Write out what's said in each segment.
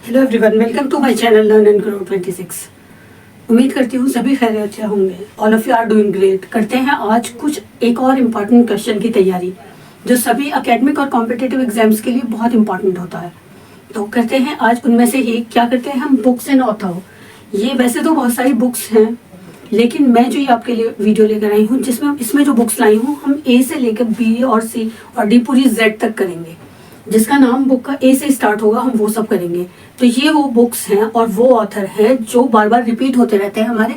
Hello everyone, welcome to my channel learn and grow 26। उम्मीद करती हूँ सभी खैरियत से होंगे। All of you are doing great. करते हैं आज कुछ एक और इम्पॉर्टेंट क्वेश्चन की तैयारी, जो सभी एकेडमिक और कॉम्पिटिटिव एग्जाम्स के लिए बहुत इंपॉर्टेंट होता है। तो करते हैं आज उनमें से ही क्या करते हैं हम, बुक्स एंड ऑथर। ये वैसे तो बहुत सारी बुक्स हैं, लेकिन मैं जो ये आपके लिए वीडियो लेकर आई हूँ, जिसमें इसमें जो बुक्स लाई हूँ, हम ए से लेकर बी और सी और डी पूरी जेड तक करेंगे। जिसका नाम बुक का ए से स्टार्ट होगा हम वो सब करेंगे। तो ये वो बुक्स हैं और वो ऑथर हैं जो बार बार रिपीट होते रहते हैं हमारे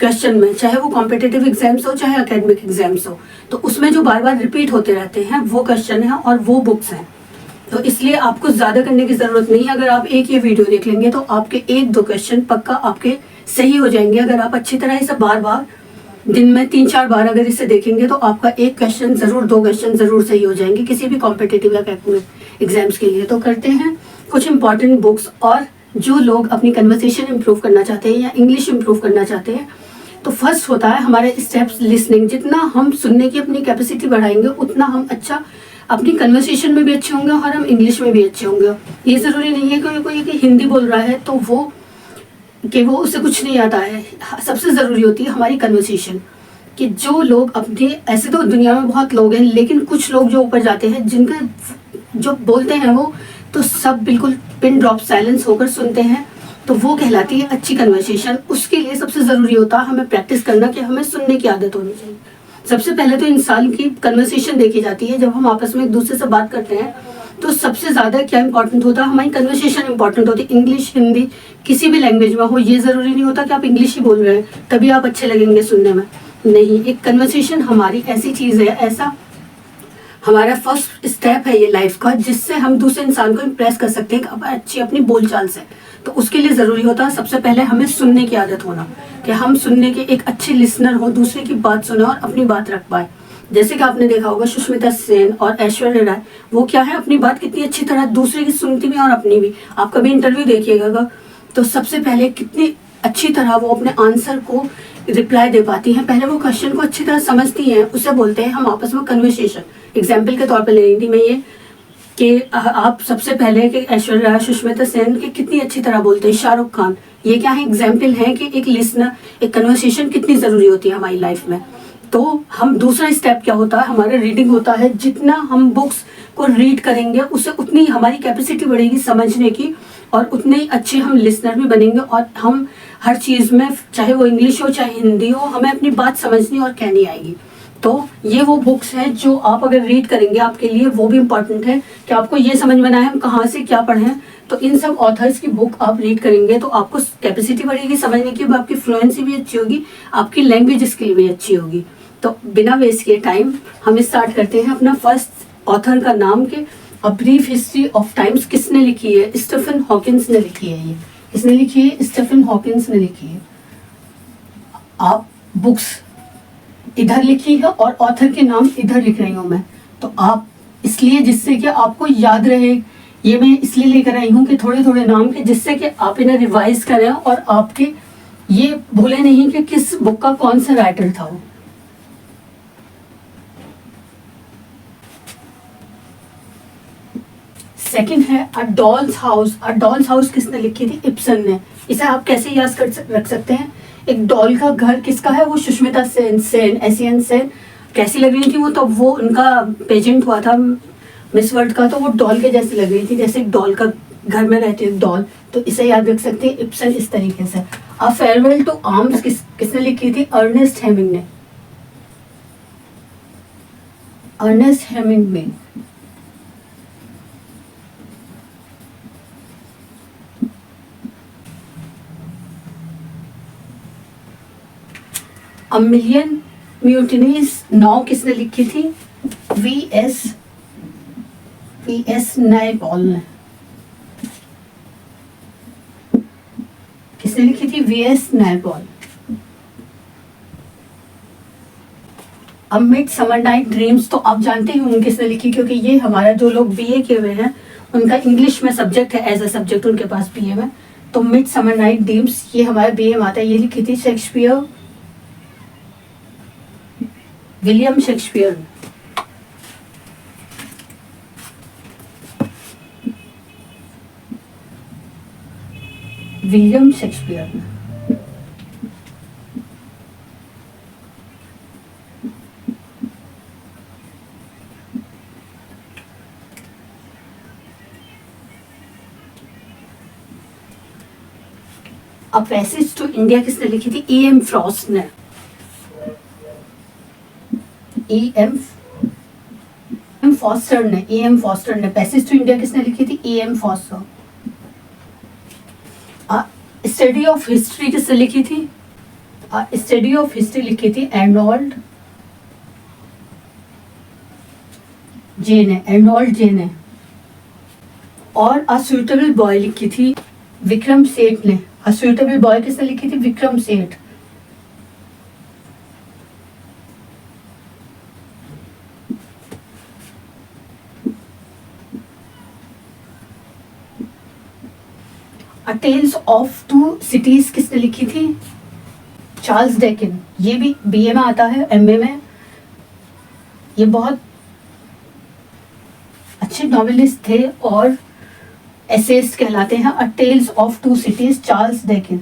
क्वेश्चन में, चाहे वो कॉम्पिटिटिव एग्जाम्स हो चाहे एकेडमिक एग्जाम्स हो। तो उसमें जो बार बार रिपीट होते रहते हैं वो क्वेश्चन है और वो बुक्स हैं। तो इसलिए आपको ज़्यादा करने की ज़रूरत नहीं है। अगर आप एक ये वीडियो देख लेंगे तो आपके एक दो क्वेश्चन पक्का आपके सही हो जाएंगे। अगर आप अच्छी तरह इसे बार बार दिन में 3-4 बार अगर इसे देखेंगे तो आपका एक क्वेश्चन ज़रूर, दो क्वेश्चन ज़रूर सही हो जाएंगे किसी भी कॉम्पिटिटिव या एकेडमिक एग्जाम्स के लिए। तो करते हैं कुछ इंपॉर्टेंट बुक्स। और जो लोग अपनी कन्वर्सेशन इंप्रूव करना चाहते हैं या इंग्लिश इंप्रूव करना चाहते हैं, तो फर्स्ट होता है हमारे स्टेप्स लिसनिंग। जितना हम सुनने की अपनी कैपेसिटी बढ़ाएंगे उतना हम अच्छा अपनी कन्वर्सेशन में भी अच्छे होंगे और हम इंग्लिश में भी अच्छे होंगे। ये ज़रूरी नहीं है कि कोई हिंदी बोल रहा है तो वो उससे कुछ नहीं आता है। सबसे ज़रूरी होती है हमारी कन्वर्सेशन। कि जो लोग अपने, ऐसे तो दुनिया में बहुत लोग हैं, लेकिन कुछ लोग जो ऊपर जाते हैं जिनका जो बोलते हैं वो तो सब बिल्कुल पिन ड्रॉप साइलेंस होकर सुनते हैं, तो वो कहलाती है अच्छी कन्वर्सेशन। उसके लिए सबसे ज़रूरी होता है हमें प्रैक्टिस करना, कि हमें सुनने की आदत होनी चाहिए। सबसे पहले तो इंसान की कन्वर्सेशन देखी जाती है। जब हम आपस में एक दूसरे से बात करते हैं तो सबसे ज़्यादा क्या इंपॉर्टेंट होता है, हमारी कन्वर्सेशन इंपॉर्टेंट होती है। इंग्लिश, हिंदी, किसी भी लैंग्वेज में हो, ये ज़रूरी नहीं होता कि आप इंग्लिश ही बोल रहे हैं तभी आप अच्छे लगेंगे सुनने में। नहीं, एक कन्वर्सेशन हमारी ऐसी चीज़ है, ऐसा हमारा फर्स्ट स्टेप है ये लाइफ का, जिससे हम दूसरे इंसान को इम्प्रेस कर सकते हैं अच्छी अपनी बोलचाल से। तो उसके लिए ज़रूरी होता है सबसे पहले हमें सुनने की आदत होना, कि हम सुनने के एक अच्छे लिसनर हो, दूसरे की बात सुने और अपनी बात रख पाए। जैसे कि आपने देखा होगा सुष्मिता सेन और ऐश्वर्या राय, वो क्या है, अपनी बात कितनी अच्छी तरह दूसरे की सुनती भी और अपनी भी। आप कभी इंटरव्यू देखिएगा तो सबसे पहले कितनी अच्छी तरह वो अपने आंसर को रिप्लाई दे पाती हैं। पहले वो क्वेश्चन को अच्छी तरह समझती हैं, उसे बोलते हैं हम आपस में कन्वर्सेशन। एग्जाम्पल के तौर पर ले रही थी मैं ये, कि आप सबसे पहले कि ऐश्वर्या राय, सुष्मिता सेन के कितनी अच्छी तरह बोलते हैं, शाहरुख खान, ये क्या है, एग्जाम्पल है कि एक लिसनर, एक कन्वर्सेशन कितनी ज़रूरी होती है हमारी लाइफ में। तो हम दूसरा स्टेप क्या होता है, हमारा रीडिंग होता है। जितना हम बुक्स को रीड करेंगे उससे उतनी हमारी कैपेसिटी बढ़ेगी समझने की, और उतने ही अच्छे हम लिसनर भी बनेंगे। और हम हर चीज़ में, चाहे वो इंग्लिश हो चाहे हिंदी हो, हमें अपनी बात समझनी और कहनी आएगी। तो ये वो बुक्स हैं जो आप अगर रीड करेंगे आपके लिए वो भी इम्पॉर्टेंट है कि आपको ये समझ में ना आए हम कहाँ से क्या पढ़ें। तो इन सब ऑथर्स की बुक आप रीड करेंगे तो आपको कैपेसिटी बढ़ेगी समझने की, आपकी फ्लुएंसी भी अच्छी होगी, आपकी लैंग्वेज स्किल भी अच्छी होगी। तो बिना वेस्ट किए टाइम हम स्टार्ट करते हैं अपना फर्स्ट ऑथर का नाम के a brief history of times. किसने लिखी है? स्टीफन हॉकिंस ने लिखी है। ये किसने लिखी है? स्टीफन हॉकिंस ने लिखी है। आप बुक्स इधर लिखी है और ऑथर के नाम इधर लिख रही हूँ मैं, तो आप इसलिए, जिससे कि आपको याद रहे, ये मैं इसलिए लेकर आई हूँ कि थोड़े थोड़े नाम के, जिससे कि आप इन्हें रिवाइज करें और आपके ये भूले नहीं कि किस बुक का कौन सा राइटर था वो। सेकंड है अ डॉल्स हाउस। अ डॉल्स हाउस किसने लिखी थी? इब्सन ने। इसे आप कैसे याद रख सकते हैं? एक डॉल का घर किसका है? वो सुष्मिता सेन, एशियन सेन। कैसी लग रही थी वो? तो वो उनका पेजेंट हुआ था मिस वर्ल्ड का, तो वो डॉल के जैसी लग रही थी, जैसे एक डॉल का घर में रहती है डॉल। तो इसे याद रख सकते हैं, इब्सन इस तरीके से। अ फेयरवेल टू आर्म्स किसने लिखी थी? अर्नेस्ट हेमिंग ने। Ernest Hemingway. A million mutinies now किसने लिखी थी? वी एस नायपॉल ने। किसने लिखी थी? V S Naipaul. A midsummer night dreams तो आप जानते ही होंगे किसने लिखी, क्योंकि ये हमारा जो लोग बीए किए हुए हैं उनका इंग्लिश में सब्जेक्ट है, एज अ सब्जेक्ट उनके पास बीए में। तो मिडसमर नाइट ड्रीम्स ये हमारे बीए में आता है। ये लिखी थी Shakespeare, William Shakespeare. William Shakespeare ने। अ पैसेज टू इंडिया किसने लिखी थी? E.M. फ्रॉस्ट ने। E.M. फॉस्टर ने। E.M. फॉस्टर ने। पैसेज टू इंडिया किसने लिखी थी? E.M. Foster. Study of history किसने लिखी थी? स्टडी ऑफ हिस्ट्री लिखी थी एर्नोल्ड जे ने। एर्नोल्ड जे ने। और अ सुइटेबल बॉय लिखी थी विक्रम सेठ ने। अ सुइटेबल बॉय किसने लिखी थी? विक्रम सेठ। अ टेल्स ऑफ टू सिटीज किसने लिखी थी? Charles Dickens. ये भी बीए में आता है, एमए में। ये बहुत अच्छे नॉवेलिस्ट थे और एसेस्ट कहलाते हैं। A tales of two cities, Charles Dickens.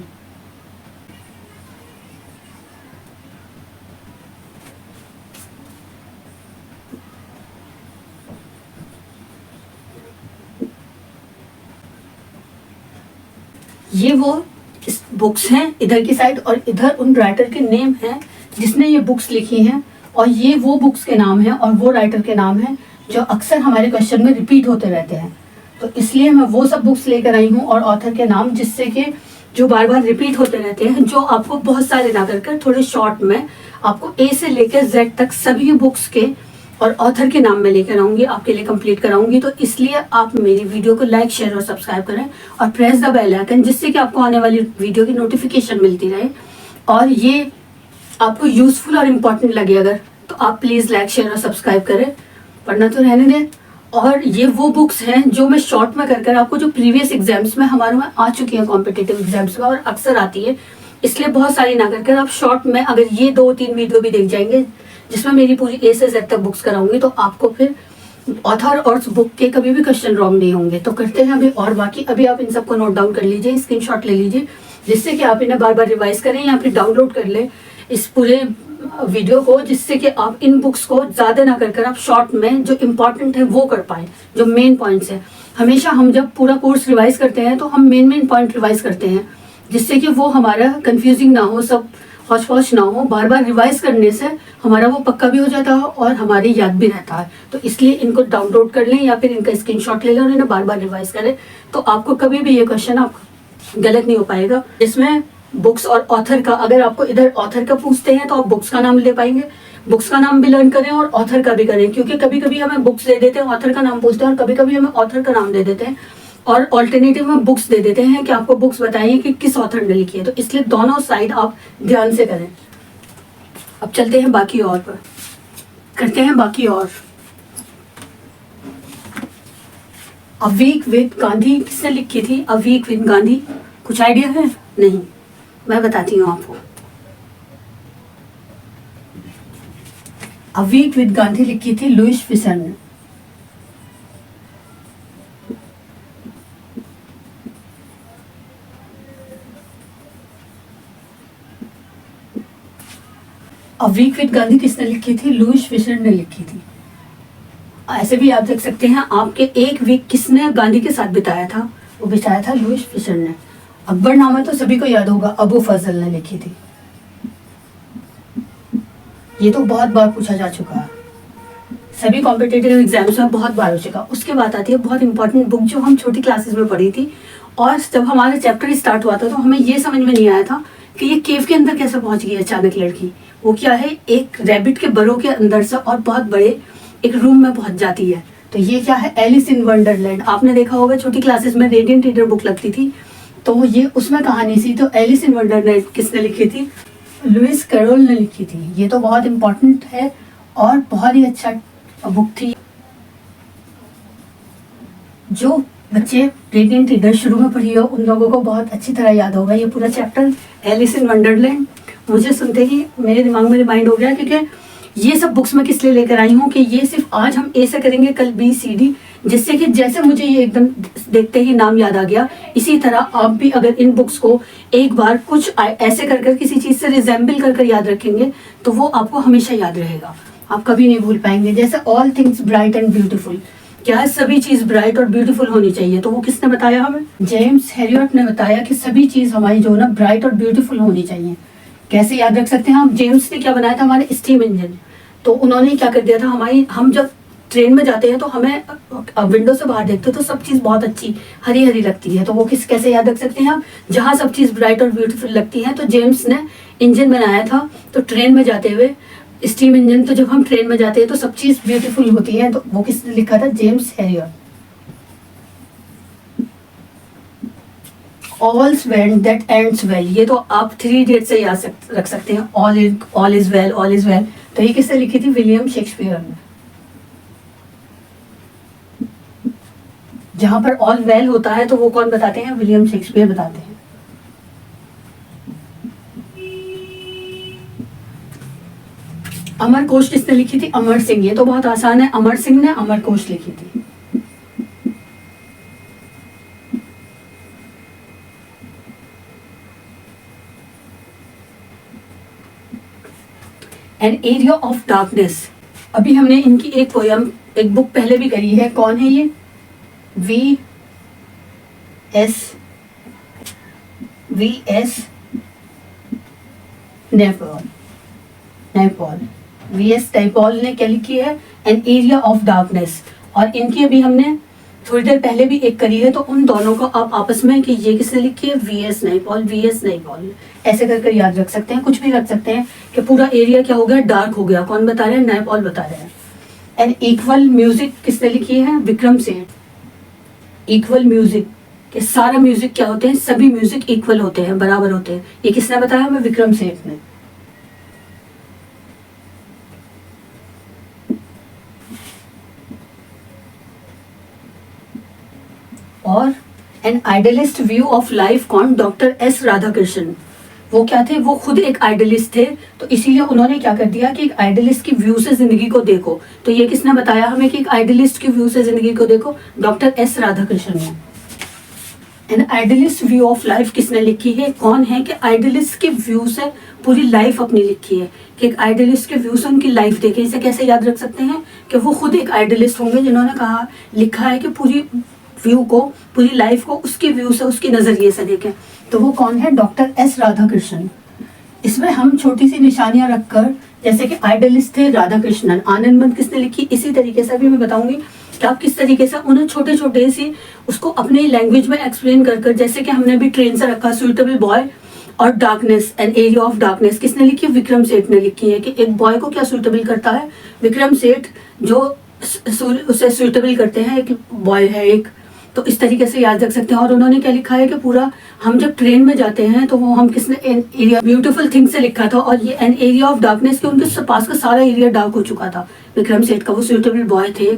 ये वो बुक्स हैं इधर की साइड, और इधर उन राइटर के नेम हैं जिसने ये बुक्स लिखी हैं, और ये वो बुक्स के नाम हैं और वो राइटर के नाम हैं जो अक्सर हमारे क्वेश्चन में रिपीट होते रहते हैं। तो इसलिए मैं वो सब बुक्स लेकर आई हूँ और ऑथर के नाम, जिससे कि जो बार बार रिपीट होते रहते हैं, जो आपको बहुत सारे ना कर थोड़े शॉर्ट में आपको ए से लेकर जेड तक सभी बुक्स के और ऑथर के नाम में लेकर आऊंगी, आपके लिए कंप्लीट कराऊंगी। तो इसलिए आप मेरी वीडियो को लाइक, शेयर और सब्सक्राइब करें और प्रेस द बेल आइकन, जिससे कि आपको आने वाली वीडियो की नोटिफिकेशन मिलती रहे। और ये आपको यूजफुल और इम्पॉर्टेंट लगे अगर, तो आप प्लीज़ लाइक, शेयर और सब्सक्राइब करें, वरना तो रहने दें। और ये वो बुक्स हैं जो मैं शॉर्ट में कर आपको, जो प्रीवियस एग्जाम्स में हमारे में आ चुकी हैं, कॉम्पिटिटिव एग्जाम्स में, और अक्सर आती है, इसलिए बहुत सारी ना कर आप शॉर्ट में अगर ये 2-3 वीडियो भी देख जाएंगे जिसमें मेरी पूरी ए से जेड तक बुक्स कराऊंगी, तो आपको फिर ऑथर और बुक के कभी भी क्वेश्चन रॉन्ग नहीं होंगे। तो करते हैं अभी, और बाकी अभी आप इन सबको नोट डाउन कर लीजिए, स्क्रीनशॉट ले लीजिए, जिससे कि आप इन्हें बार बार रिवाइज करें या फिर डाउनलोड कर लें इस पूरे वीडियो को, जिससे कि आप इन बुक्स को ज़्यादा ना कर आप शॉर्ट में जो इम्पोर्टेंट है वो कर पाएँ, जो मेन पॉइंट्स है। हमेशा हम जब पूरा कोर्स रिवाइज करते हैं तो हम मेन पॉइंट रिवाइज करते हैं, जिससे कि वो हमारा कंफ्यूजिंग ना हो, सब हौच पौच ना हो। बार बार रिवाइज करने से हमारा वो पक्का भी हो जाता है और हमारी याद भी रहता है। तो इसलिए इनको डाउनलोड कर लें या फिर इनका स्क्रीनशॉट ले लें और इन्हें बार बार रिवाइज करें, तो आपको कभी भी ये क्वेश्चन आपका गलत नहीं हो पाएगा। इसमें बुक्स और ऑथर का, अगर आपको इधर ऑथर का पूछते हैं तो आप बुक्स का नाम ले पाएंगे, बुक्स का नाम भी लर्न करें और ऑथर का भी करें, क्योंकि कभी कभी हमें बुक्स दे देते हैं, ऑथर का नाम पूछते हैं, और कभी कभी हमें ऑथर का नाम दे देते हैं और ऑल्टरनेटिव में बुक्स दे देते हैं कि आपको बुक्स बताइए कि किस ऑथर ने लिखी है। तो इसलिए दोनों साइड आप ध्यान से करें। अब चलते हैं बाकी और पर, करते हैं बाकी और। अ वीक विद गांधी किसने लिखी थी? अ वीक विद गांधी, कुछ आइडिया है? नहीं, मैं बताती हूँ आपको। अ वीक विद गांधी लिखी थी लुईस फिशर ने। अ वीक विद गांधी किसने लिखी थी? लुईस फिशर ने लिखी थी। ऐसे भी आप देख सकते हैं, आपके एक वीक किसने गांधी के साथ बिताया था? वो बिताया था लुईस फिशर ने। अकबरनामा तो सभी को याद होगा, अबू फजल ने लिखी थी। ये तो बहुत बार पूछा जा चुका है, सभी कॉम्पिटिटिव एग्जाम्स में बहुत बार हो चुका। उसके बाद आती है बहुत इंपॉर्टेंट बुक जो हम छोटी क्लासेस में पढ़ी थी, और जब हमारा चैप्टर स्टार्ट हुआ था तो हमें ये समझ में नहीं आया था कि ये केव के अंदर कैसे पहुंच गई अचानक लड़की। वो क्या है, एक रैबिट के बरो के अंदर से और बहुत बड़े एक रूम में पहुंच जाती है। तो ये क्या है? Alice in Wonderland. आपने देखा होगा छोटी क्लासेस में रेडियंट रीडर बुक लगती थी, तो ये उसमें कहानी सी। तो एलिस इन वंडरलैंड किसने लिखी थी? लुइस कैरोल ने लिखी थी। ये तो बहुत इंपॉर्टेंट है और बहुत ही अच्छा बुक थी। जो बच्चे रेडियंट रीडर शुरू में पढ़ी हो उन लोगों को बहुत अच्छी तरह याद होगा ये पूरा चैप्टर, एलिस इन वंडरलैंड। मुझे सुनते ही मेरे दिमाग में रिमाइंड हो गया, क्योंकि ये सब बुक्स मैं किस लिए लेकर आई हूँ कि ये सिर्फ आज हम ए से करेंगे, कल बी सी डी, जिससे कि जैसे मुझे ये एकदम देखते ही नाम याद आ गया, इसी तरह आप भी अगर इन बुक्स को एक बार कुछ ऐसे कर कर किसी चीज़ से रिजेंबल कर कर याद रखेंगे तो वो आपको हमेशा याद रहेगा, आप कभी नहीं भूल पाएंगे। जैसे all things bright and beautiful, क्या है, सभी चीज़ ब्राइट और ब्यूटीफुल होनी चाहिए। तो वो किसने बताया हमें? जेम्स हैरियट ने बताया कि सभी चीज़ हमारी जो ना ब्राइट और ब्यूटीफुल होनी चाहिए। कैसे याद रख सकते हैं हम? जेम्स ने क्या बनाया था? हमारे स्टीम इंजन। तो उन्होंने क्या कर दिया था, हम जब ट्रेन में जाते हैं तो हमें विंडो से बाहर देखते हैं तो सब चीज़ बहुत अच्छी हरी हरी लगती है। तो वो कैसे याद रख सकते हैं आप? जहाँ सब चीज़ ब्राइट और ब्यूटीफुल लगती है। तो जेम्स ने इंजन बनाया था, तो ट्रेन में जाते हुए स्टीम इंजन, तो जब हम ट्रेन में जाते हैं तो सब चीज़ ब्यूटीफुल होती है। तो वो किसने लिखा था? James Herriot. All's well that ends well, ये तो आप 3 इडियट से याद रख सकते हैं। All is well, all is well. तो ये किसने लिखी थी? विलियम शेक्सपियर ने। जहां पर ऑल वेल होता है तो वो कौन बताते हैं? विलियम शेक्सपियर बताते हैं। अमर कोश किसने लिखी थी? अमर सिंह। ये तो बहुत आसान है, अमर सिंह ने अमर कोश लिखी थी। एन एरिया ऑफ डार्कनेस, अभी हमने इनकी एक पोयम, एक बुक पहले भी करी है। कौन है ये? वी एस नैपॉल ने क्या लिखी है? An area of darkness. और इनकी अभी हमने थोड़ी देर पहले भी एक करी है। तो उन दोनों को आप आपस में, कि ये किसने लिखी है? V S Naipaul. ऐसे कर याद रख सकते हैं, कुछ भी रख सकते हैं कि पूरा एरिया क्या हो गया? डार्क हो गया। कौन बता रहे हैं? नैपॉल बता रहे हैं। एंड इक्वल म्यूजिक किसने लिखी है? विक्रम सेठ। इक्वल म्यूजिक, कि सारा म्यूजिक क्या होते हैं? सभी म्यूजिक इक्वल होते हैं, बराबर होते हैं। ये किसने बताया हमें? विक्रम सेठ ने। और an idealist view of life कौन? Doctor S Radhakrishnan. वो क्या थे? वो खुद एक आइडियलिस्ट थे, तो इसीलिए उन्होंने क्या कर दिया कि एक आइडियलिस्ट की व्यू से जिंदगी को देखो। तो ये किसने बताया हमें कि एक आइडियलिस्ट की व्यू से जिंदगी को देखो? डॉक्टर एस राधाकृष्णन ने। An idealist view of life किसने लिखी है? कौन है कि आइडियलिस्ट के व्यू से पूरी लाइफ अपनी लिखी है, कि एक आइडियलिस्ट के व्यू से उनकी लाइफ देखे। इसे कैसे याद रख सकते हैं? कि वो खुद एक आइडियलिस्ट होंगे जिन्होंने कहा, लिखा है कि पूरी व्यू को, पूरी लाइफ को उसके व्यू से, उसके नजरिए से देखें। तो वो कौन है? Doctor S Radhakrishnan. इसमें हम छोटी सी निशानियां रखकर, जैसे कि आइडियलिस्ट थे राधाकृष्णन, आनंदमठ किसने लिखी, इसी तरीके से भी मैं बताऊंगी कि आप किस तरीके से उन्हें छोटे छोटे सी उसको अपनी लैंग्वेज में एक्सप्लेन कर, जैसे कि हमने भी ट्रेन से रखा सुइटेबल बॉय और darkness, an area of darkness किसने लिखी? विक्रम सेठ ने लिखी है। कि एक बॉय को क्या सुइटेबल करता है? विक्रम सेठ जो उसे सुइटेबल करते हैं, एक बॉय है एक। तो इस तरीके से याद रख सकते हैं। और उन्होंने क्या लिखा है कि पूरा हम जब ट्रेन में जाते हैं तो वो हम किसने? एन एरिया ब्यूटीफुल थिंग से लिखा था। और ये एन एरिया ऑफ डार्कनेस के उनके पास का सारा एरिया डार्क हो चुका था विक्रम सेठ का। वो सुइटेबल बॉय थे,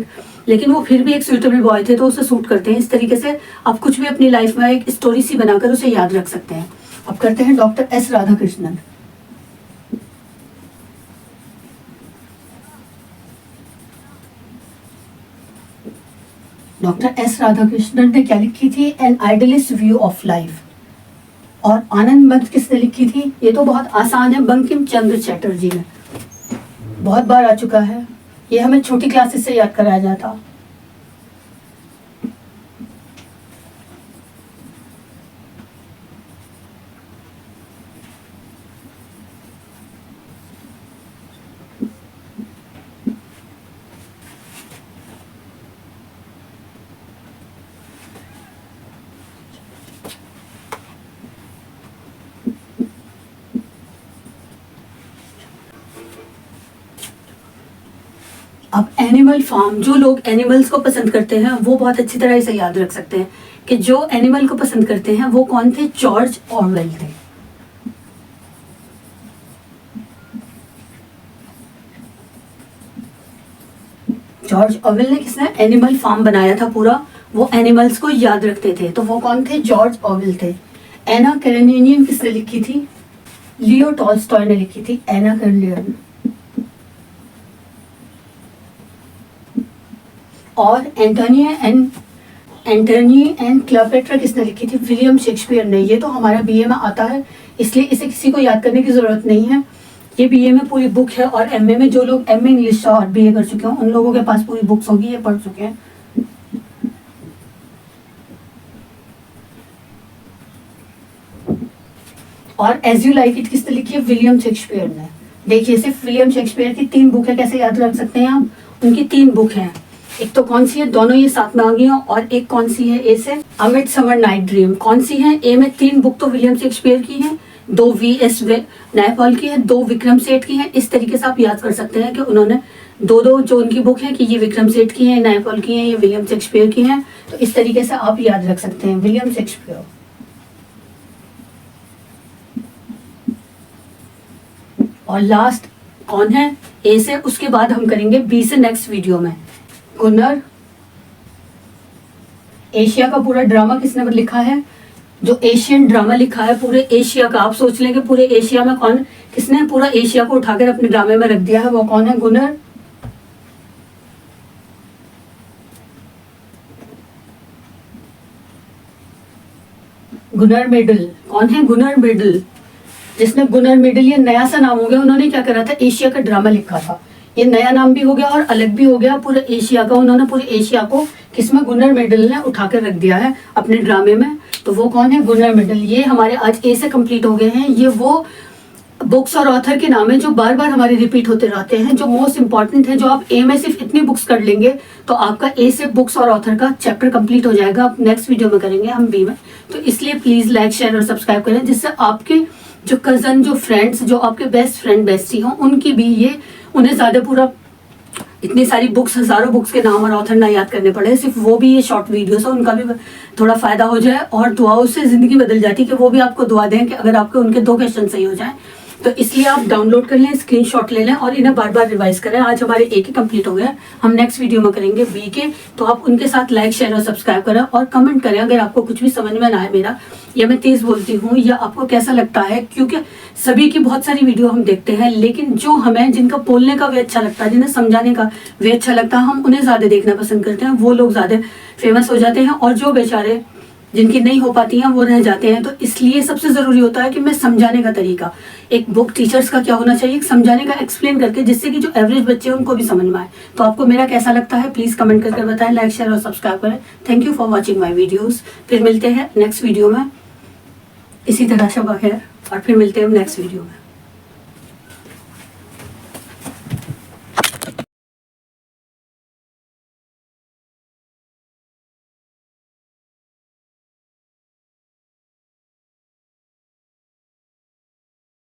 लेकिन वो फिर भी एक सुइटेबल बॉय थे, तो उसे सूट करते हैं। इस तरीके से आप कुछ भी अपनी लाइफ में एक स्टोरी सी बनाकर उसे याद रख सकते हैं। अब करते हैं doctor S Radhakrishnan. Doctor S Radhakrishnan ने क्या लिखी थी? An idealist view of life. और आनंद मठ किसने लिखी थी? ये तो बहुत आसान है, बंकिम चंद्र चटर्जी ने। बहुत बार आ चुका है, ये हमें छोटी क्लासेस से याद कराया जाता। अब एनिमल फार्म, जो लोग एनिमल्स को पसंद करते हैं वो बहुत अच्छी तरह इसे याद रख सकते हैं कि जो एनिमल को पसंद करते हैं वो कौन थे? जॉर्ज ऑरवेल थे। जॉर्ज ऑरवेल ने किसने? एनिमल फार्म बनाया था पूरा, वो एनिमल्स को याद रखते थे। तो वो कौन थे? जॉर्ज ऑरवेल थे। एना कैरेनियन किसने लिखी थी? लियो टॉल्स्टॉय ने लिखी थी। एना कैरेनियन। और एंटोनी एंड क्लियोपेट्रा किसने लिखी थी? विलियम शेक्सपियर ने। ये तो हमारा बीए में आता है, इसलिए इसे किसी को याद करने की ज़रूरत नहीं है। ये बीए में पूरी बुक है, और एमए में जो लोग एमए इंग्लिश और बीए कर चुके हैं उन लोगों के पास पूरी बुक्स होगी, ये पढ़ चुके हैं। और एज यू लाइक इट किसने लिखी है? विलियम शेक्सपियर ने। देखिए, सिर्फ विलियम शेक्सपियर की 3 बुक है, कैसे याद रख सकते हैं आप? उनकी 3 बुक हैं। एक तो कौन सी है? दोनों ये साथ में आ गई हैं। और एक कौन सी है? ए से अ मिडसमर नाइट ड्रीम। कौन सी है? ए में 3 बुक तो विलियम शेक्सपियर की हैं, 2 V.S. नायपॉल की है, 2 विक्रम सेठ की है। इस तरीके से आप याद कर सकते हैं कि उन्होंने 2 जो उनकी बुक है कि ये विक्रम सेठ की है, नायपॉल की है, ये विलियम शेक्सपियर की हैं। तो इस तरीके से आप याद रख सकते हैं विलियम शेक्सपियर। और लास्ट कौन है? ए से। उसके बाद हम करेंगे बी से नेक्स्ट वीडियो में। गुनर। एशिया का पूरा ड्रामा किसने लिखा है? जो एशियन ड्रामा लिखा है पूरे एशिया का, आप सोच लेंगे पूरे एशिया में कौन, किसने पूरा एशिया को उठाकर अपने ड्रामे में रख दिया है, वो कौन है? गुनर। गुनर मेडल। कौन है? गुनर मेडल। जिसने गुनर मेडल, ये नया सा नाम हो गया, उन्होंने क्या करा था? एशिया का ड्रामा लिखा था। ये नया नाम भी हो गया और अलग भी हो गया पूरे एशिया का। उन्होंने पूरे एशिया को किसमें? गुनर मेडल ने उठाकर रख दिया है अपने ड्रामे में। तो वो कौन है? गुनर मेडल। ये हमारे आज ए से कंप्लीट हो गए हैं। ये वो बुक्स और ऑथर के नाम है जो बार बार हमारे रिपीट होते रहते हैं, जो मोस्ट इंपॉर्टेंट है। जो आप ए में सिर्फ इतनी बुक्स कर लेंगे तो आपका ए से बुक्स और ऑथर का चैप्टर कंप्लीट हो जाएगा। अब नेक्स्ट वीडियो में करेंगे हम बी में। तो इसलिए प्लीज लाइक, शेयर और सब्सक्राइब करें, जिससे आपके जो कजन, जो फ्रेंड्स, जो आपके बेस्ट फ्रेंड बेस्टी हों, उनकी भी ये, उन्हें ज्यादा पूरा इतनी सारी बुक्स, हजारों बुक्स के नाम और ऑथर ना याद करने पड़े, सिर्फ वो भी ये शॉर्ट वीडियोस है उनका भी थोड़ा फायदा हो जाए। और दुआओं से जिंदगी बदल जाती है कि वो भी आपको दुआ दें कि अगर आपके उनके 2 क्वेश्चन सही हो जाए। तो इसलिए आप डाउनलोड कर लें, स्क्रीनशॉट ले लें और इन्हें बार बार रिवाइज करें। आज हमारे ए के कंप्लीट हो गए, हम नेक्स्ट वीडियो में करेंगे बी के। तो आप उनके साथ लाइक, शेयर और सब्सक्राइब करें और कमेंट करें अगर आपको कुछ भी समझ में ना आए मेरा, या मैं तेज बोलती हूँ, या आपको कैसा लगता है। क्योंकि सभी की बहुत सारी वीडियो हम देखते हैं, लेकिन जो हमें, जिनका बोलने का वे अच्छा लगता है, जिन्हें समझाने का वे अच्छा लगता है, हम उन्हें ज्यादा देखना पसंद करते हैं। वो लोग ज्यादा फेमस हो जाते हैं और जो बेचारे जिनकी नहीं हो पाती हैं वो रह जाते हैं। तो इसलिए सबसे जरूरी होता है कि मैं समझाने का तरीका, एक बुक टीचर्स का क्या होना चाहिए, समझाने का, एक्सप्लेन करके, जिससे कि जो एवरेज बच्चे हैं उनको भी समझ में आए। तो आपको मेरा कैसा लगता है प्लीज कमेंट करके बताएं, लाइक, शेयर और सब्सक्राइब करें। Thank you for watching my videos. फिर मिलते हैं नेक्स्ट वीडियो में इसी तरह शबा खैर, और फिर मिलते हैं नेक्स्ट वीडियो में।